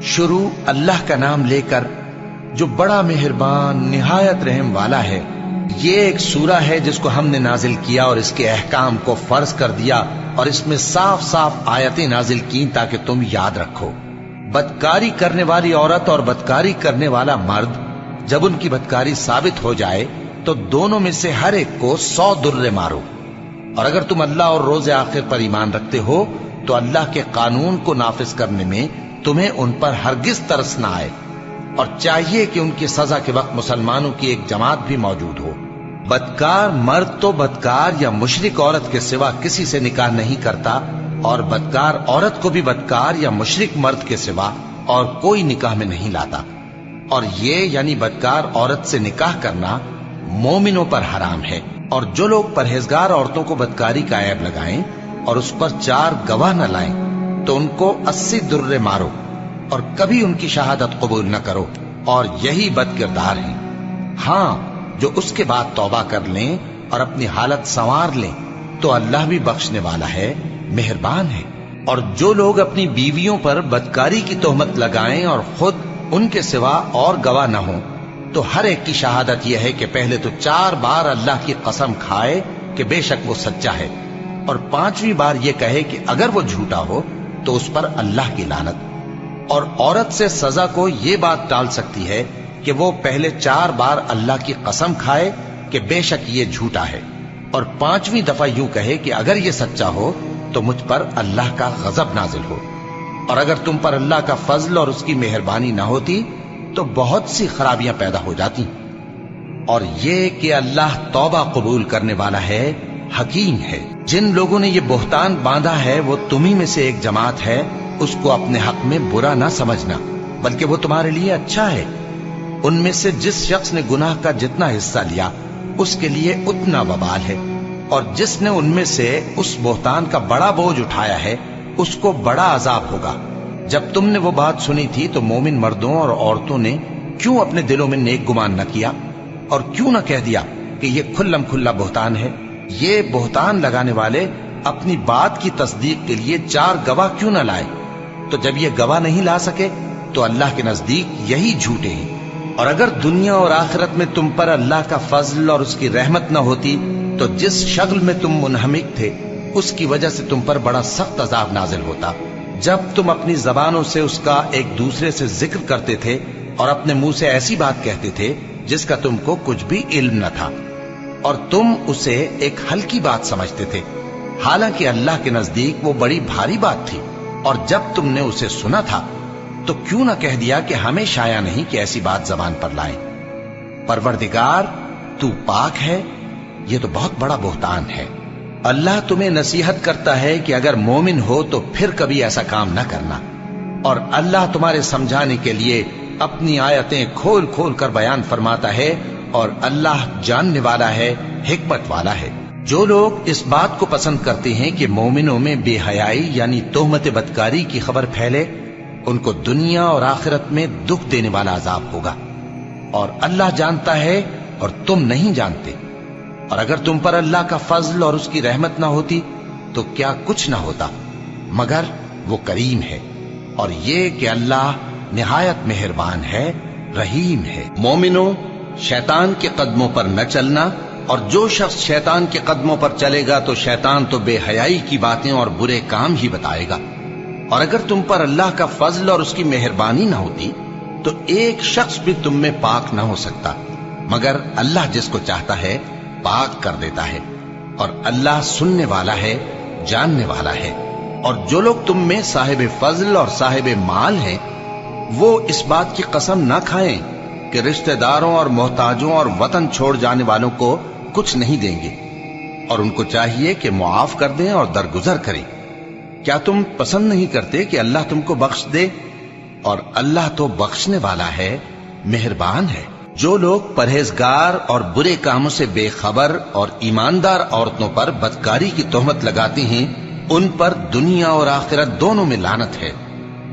شروع اللہ کا نام لے کر جو بڑا مہربان نہایت رحم والا ہے۔ یہ ایک سورہ ہے جس کو ہم نے نازل کیا اور اس کے احکام کو فرض کر دیا، اور اس میں صاف صاف آیتیں نازل کی تاکہ تم یاد رکھو۔ بدکاری کرنے والی عورت اور بدکاری کرنے والا مرد جب ان کی بدکاری ثابت ہو جائے تو دونوں میں سے ہر ایک کو 100 درے مارو، اور اگر تم اللہ اور روز آخر پر ایمان رکھتے ہو تو اللہ کے قانون کو نافذ کرنے میں تمہیں ان پر ہرگز ترس نہ آئے، اور چاہیے کہ ان کی سزا کے وقت مسلمانوں کی ایک جماعت بھی موجود ہو۔ بدکار مرد تو بدکار یا مشرک عورت کے سوا کسی سے نکاح نہیں کرتا، اور بدکار عورت کو بھی بدکار یا مشرک مرد کے سوا اور کوئی نکاح میں نہیں لاتا، اور یہ یعنی بدکار عورت سے نکاح کرنا مومنوں پر حرام ہے۔ اور جو لوگ پرہیزگار عورتوں کو بدکاری کا عیب لگائیں اور اس پر 4 گواہ نہ لائیں تو ان کو 80 درے مارو، اور کبھی ان کی شہادت قبول نہ کرو، اور یہی بد کردار ہیں۔ ہاں، جو اس کے بعد توبہ کر لیں اور اپنی حالت سنوار لیں تو اللہ بھی بخشنے والا ہے، مہربان ہے۔ اور جو لوگ اپنی بیویوں پر بدکاری کی تہمت لگائیں اور خود ان کے سوا اور گواہ نہ ہوں تو ہر ایک کی شہادت یہ ہے کہ پہلے تو 4 بار اللہ کی قسم کھائے کہ بے شک وہ سچا ہے، اور 5ویں بار یہ کہے کہ اگر وہ جھوٹا ہو تو اس پر اللہ کی لعنت۔ اور عورت سے سزا کو یہ بات ٹال سکتی ہے کہ وہ پہلے 4 بار اللہ کی قسم کھائے کہ بے شک یہ جھوٹا ہے، اور 5ویں دفعہ یوں کہے کہ اگر یہ سچا ہو تو مجھ پر اللہ کا غضب نازل ہو۔ اور اگر تم پر اللہ کا فضل اور اس کی مہربانی نہ ہوتی تو بہت سی خرابیاں پیدا ہو جاتی۔ اور یہ کہ اللہ توبہ قبول کرنے والا ہے، حکیم ہے۔ جن لوگوں نے یہ بہتان باندھا ہے وہ تمہیں میں سے ایک جماعت ہے، اس کو اپنے حق میں برا نہ سمجھنا، بلکہ وہ تمہارے لیے اچھا ہے۔ ان میں سے جس شخص نے گناہ کا جتنا حصہ لیا اس کے لیے اتنا وبال ہے، اور جس نے ان میں سے اس بہتان کا بڑا بوجھ اٹھایا ہے اس کو بڑا عذاب ہوگا۔ جب تم نے وہ بات سنی تھی تو مومن مردوں اور عورتوں نے کیوں اپنے دلوں میں نیک گمان نہ کیا، اور کیوں نہ کہہ دیا کہ یہ کھلم کھلا بہتان ہے؟ یہ بہتان لگانے والے اپنی بات کی تصدیق کے لیے 4 گواہ کیوں نہ لائے؟ تو جب یہ گواہ نہیں لا سکے تو اللہ کے نزدیک یہی جھوٹے ہیں۔ اور اگر دنیا اور آخرت میں تم پر اللہ کا فضل اور اس کی رحمت نہ ہوتی تو جس شغل میں تم منہمک تھے اس کی وجہ سے تم پر بڑا سخت عذاب نازل ہوتا، جب تم اپنی زبانوں سے اس کا ایک دوسرے سے ذکر کرتے تھے اور اپنے منہ سے ایسی بات کہتے تھے جس کا تم کو کچھ بھی علم نہ تھا، اور تم اسے ایک ہلکی بات سمجھتے تھے، حالانکہ اللہ کے نزدیک وہ بڑی بھاری بات تھی۔ اور جب تم نے اسے سنا تھا تو کیوں نہ کہہ دیا کہ ہمیں شایع نہیں کہ ایسی بات زبان پر لائیں؟ پروردگار تو پاک ہے، یہ تو بہت بڑا بہتان ہے۔ اللہ تمہیں نصیحت کرتا ہے کہ اگر مومن ہو تو پھر کبھی ایسا کام نہ کرنا، اور اللہ تمہارے سمجھانے کے لیے اپنی آیتیں کھول کھول کر بیان فرماتا ہے، اور اللہ جاننے والا ہے، حکمت والا ہے۔ جو لوگ اس بات کو پسند کرتے ہیں کہ مومنوں میں بے حیائی یعنی تہمت بدکاری کی خبر پھیلے، ان کو دنیا اور آخرت میں دکھ دینے والا عذاب ہوگا، اور اللہ جانتا ہے اور تم نہیں جانتے۔ اور اگر تم پر اللہ کا فضل اور اس کی رحمت نہ ہوتی تو کیا کچھ نہ ہوتا، مگر وہ کریم ہے، اور یہ کہ اللہ نہایت مہربان ہے، رحیم ہے۔ مومنوں، شیطان کے قدموں پر نہ چلنا، اور جو شخص شیطان کے قدموں پر چلے گا تو شیطان تو بے حیائی کی باتیں اور برے کام ہی بتائے گا۔ اور اگر تم پر اللہ کا فضل اور اس کی مہربانی نہ ہوتی تو ایک شخص بھی تم میں پاک نہ ہو سکتا، مگر اللہ جس کو چاہتا ہے پاک کر دیتا ہے، اور اللہ سننے والا ہے، جاننے والا ہے۔ اور جو لوگ تم میں صاحب فضل اور صاحب مال ہیں وہ اس بات کی قسم نہ کھائیں کہ رشتہ داروں اور محتاجوں اور وطن چھوڑ جانے والوں کو کچھ نہیں دیں گے، اور ان کو چاہیے کہ معاف کر دیں اور درگزر کریں۔ کیا تم پسند نہیں کرتے کہ اللہ تم کو بخش دے؟ اور اللہ تو بخشنے والا ہے، مہربان ہے۔ جو لوگ پرہیزگار اور برے کاموں سے بے خبر اور ایماندار عورتوں پر بدکاری کی تہمت لگاتے ہیں ان پر دنیا اور آخرت دونوں میں لعنت ہے،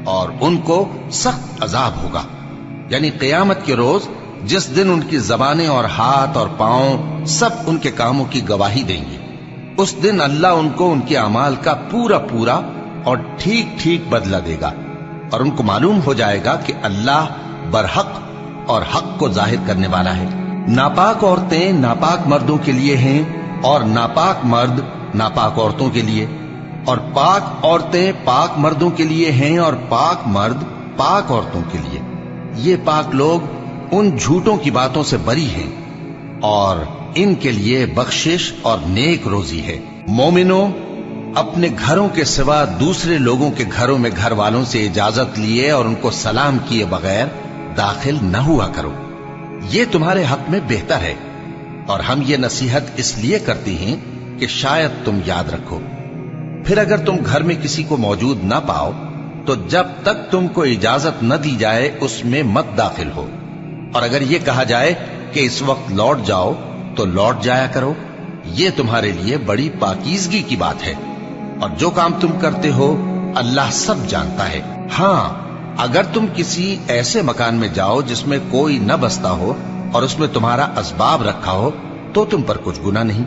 اور ان کو سخت عذاب ہوگا، یعنی قیامت کے روز جس دن ان کی زبانیں اور ہاتھ اور پاؤں سب ان کے کاموں کی گواہی دیں گے۔ اس دن اللہ ان کو ان کے اعمال کا پورا پورا اور ٹھیک ٹھیک بدلہ دے گا، اور ان کو معلوم ہو جائے گا کہ اللہ برحق اور حق کو ظاہر کرنے والا ہے۔ ناپاک عورتیں ناپاک مردوں کے لیے ہیں اور ناپاک مرد ناپاک عورتوں کے لیے، اور پاک عورتیں پاک مردوں کے لیے ہیں اور پاک مرد پاک عورتوں کے لیے۔ یہ پاک لوگ ان جھوٹوں کی باتوں سے بری ہیں اور ان کے لیے بخشش اور نیک روزی ہے۔ مومنوں، اپنے گھروں کے سوا دوسرے لوگوں کے گھروں میں گھر والوں سے اجازت لیے اور ان کو سلام کیے بغیر داخل نہ ہوا کرو، یہ تمہارے حق میں بہتر ہے، اور ہم یہ نصیحت اس لیے کرتے ہیں کہ شاید تم یاد رکھو۔ پھر اگر تم گھر میں کسی کو موجود نہ پاؤ تو جب تک تم کو اجازت نہ دی جائے اس میں مت داخل ہو، اور اگر یہ کہا جائے کہ اس وقت لوٹ جاؤ تو لوٹ جایا کرو، یہ تمہارے لیے بڑی پاکیزگی کی بات ہے، اور جو کام تم کرتے ہو اللہ سب جانتا ہے۔ ہاں، اگر تم کسی ایسے مکان میں جاؤ جس میں کوئی نہ بستا ہو اور اس میں تمہارا اسباب رکھا ہو تو تم پر کچھ گناہ نہیں،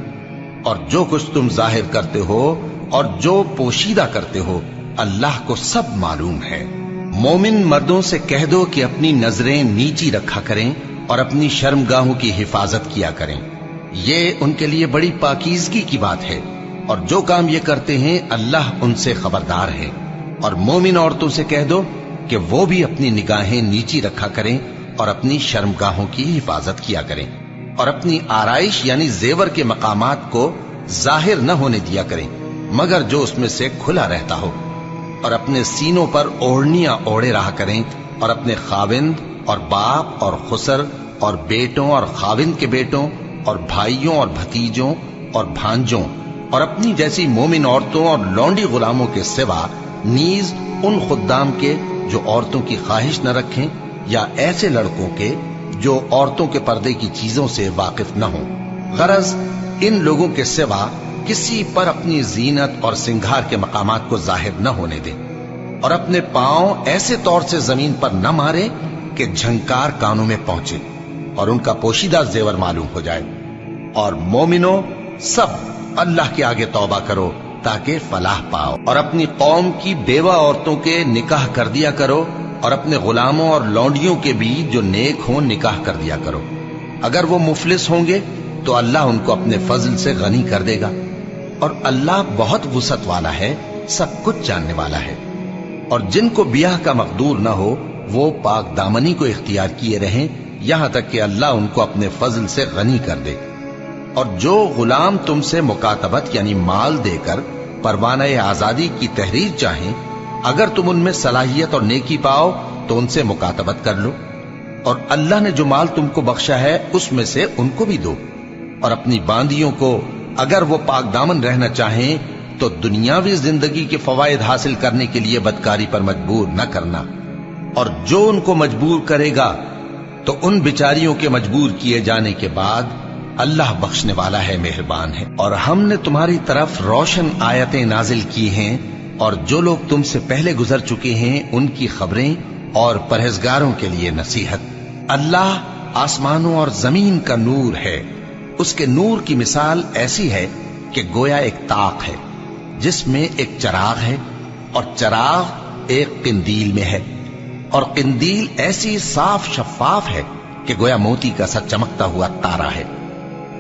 اور جو کچھ تم ظاہر کرتے ہو اور جو پوشیدہ کرتے ہو اللہ کو سب معلوم ہے۔ مومن مردوں سے کہہ دو کہ اپنی نظریں نیچی رکھا کریں اور اپنی شرمگاہوں کی حفاظت کیا کریں، یہ ان کے لیے بڑی پاکیزگی کی بات ہے، اور جو کام یہ کرتے ہیں اللہ ان سے خبردار ہے۔ اور مومن عورتوں سے کہہ دو کہ وہ بھی اپنی نگاہیں نیچی رکھا کریں اور اپنی شرمگاہوں کی حفاظت کیا کریں، اور اپنی آرائش یعنی زیور کے مقامات کو ظاہر نہ ہونے دیا کریں مگر جو اس میں سے کھلا رہتا ہو، اور اپنے سینوں پر اوڑھنیاں اوڑھے رہا کریں، اور اپنے خاوند اور باپ اور خسر اور بیٹوں اور خاوند کے بیٹوں اور بھائیوں اور بھتیجوں اور بھانجوں اور اپنی جیسی مومن عورتوں اور لونڈی غلاموں کے سوا نیز ان خدام کے جو عورتوں کی خواہش نہ رکھیں، یا ایسے لڑکوں کے جو عورتوں کے پردے کی چیزوں سے واقف نہ ہوں۔ غرض ان لوگوں کے سوا کسی پر اپنی زینت اور سنگھار کے مقامات کو ظاہر نہ ہونے دیں، اور اپنے پاؤں ایسے طور سے زمین پر نہ مارے کہ جھنکار کانوں میں پہنچے اور ان کا پوشیدہ زیور معلوم ہو جائے۔ اور مومنوں، سب اللہ کے آگے توبہ کرو تاکہ فلاح پاؤ، اور اپنی قوم کی بیوہ عورتوں کے نکاح کر دیا کرو، اور اپنے غلاموں اور لونڈیوں کے بھی جو نیک ہوں نکاح کر دیا کرو۔ اگر وہ مفلس ہوں گے تو اللہ ان کو اپنے فضل سے غنی کر دے گا، اور اللہ بہت وسعت والا ہے، سب کچھ جاننے والا ہے۔ اور جن کو بیاہ کا مقدور نہ ہو وہ پاک دامنی کو اختیار کیے رہیں یہاں تک کہ اللہ ان کو اپنے فضل سے غنی کر دے۔ اور جو غلام تم سے مکاتبت یعنی مال دے کر پروانہ آزادی کی تحریر چاہیں، اگر تم ان میں صلاحیت اور نیکی پاؤ تو ان سے مکاتبت کر لو، اور اللہ نے جو مال تم کو بخشا ہے اس میں سے ان کو بھی دو۔ اور اپنی باندیوں کو اگر وہ پاک دامن رہنا چاہیں تو دنیاوی زندگی کے فوائد حاصل کرنے کے لیے بدکاری پر مجبور نہ کرنا، اور جو ان کو مجبور کرے گا تو ان بیچاریوں کے مجبور کیے جانے کے بعد اللہ بخشنے والا ہے، مہربان ہے۔ اور ہم نے تمہاری طرف روشن آیتیں نازل کی ہیں، اور جو لوگ تم سے پہلے گزر چکے ہیں ان کی خبریں اور پرہیزگاروں کے لیے نصیحت۔ اللہ آسمانوں اور زمین کا نور ہے، اس کے نور کی مثال ایسی ہے کہ گویا ایک طاق ہے جس میں ایک چراغ ہے، اور چراغ ایک قندیل میں ہے، اور قندیل ایسی صاف شفاف ہے کہ گویا موتی کا سا چمکتا ہوا تارا ہے۔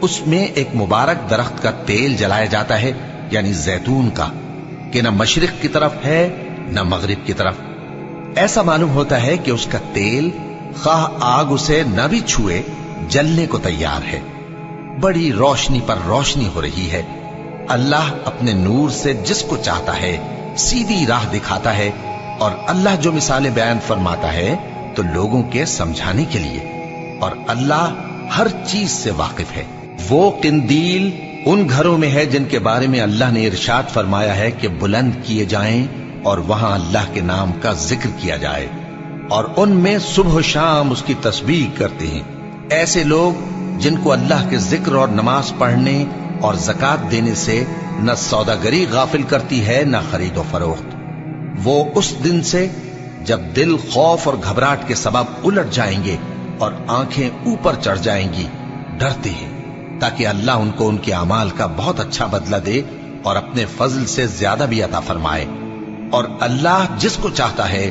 اس میں ایک مبارک درخت کا تیل جلایا جاتا ہے یعنی زیتون کا، کہ نہ مشرق کی طرف ہے نہ مغرب کی طرف۔ ایسا معلوم ہوتا ہے کہ اس کا تیل خواہ آگ اسے نہ بھی چھوئے جلنے کو تیار ہے، بڑی روشنی پر روشنی ہو رہی ہے۔ اللہ اپنے نور سے جس کو چاہتا ہے سیدھی راہ دکھاتا ہے، اور اللہ جو مثالیں بیان فرماتا ہے تو لوگوں کے سمجھانے کے لیے، اور اللہ ہر چیز سے واقف ہے۔ وہ قندیل ان گھروں میں ہے جن کے بارے میں اللہ نے ارشاد فرمایا ہے کہ بلند کیے جائیں اور وہاں اللہ کے نام کا ذکر کیا جائے، اور ان میں صبح و شام اس کی تسبیح کرتے ہیں۔ ایسے لوگ جن کو اللہ کے ذکر اور نماز پڑھنے اور زکوٰۃ دینے سے نہ سوداگری غافل کرتی ہے نہ خرید و فروخت، وہ اس دن سے جب دل خوف اور گھبراہٹ کے سبب الٹ جائیں گے اور آنکھیں اوپر چڑھ جائیں گی ڈرتے ہیں، تاکہ اللہ ان کو ان کے اعمال کا بہت اچھا بدلہ دے اور اپنے فضل سے زیادہ بھی عطا فرمائے۔ اور اللہ جس کو چاہتا ہے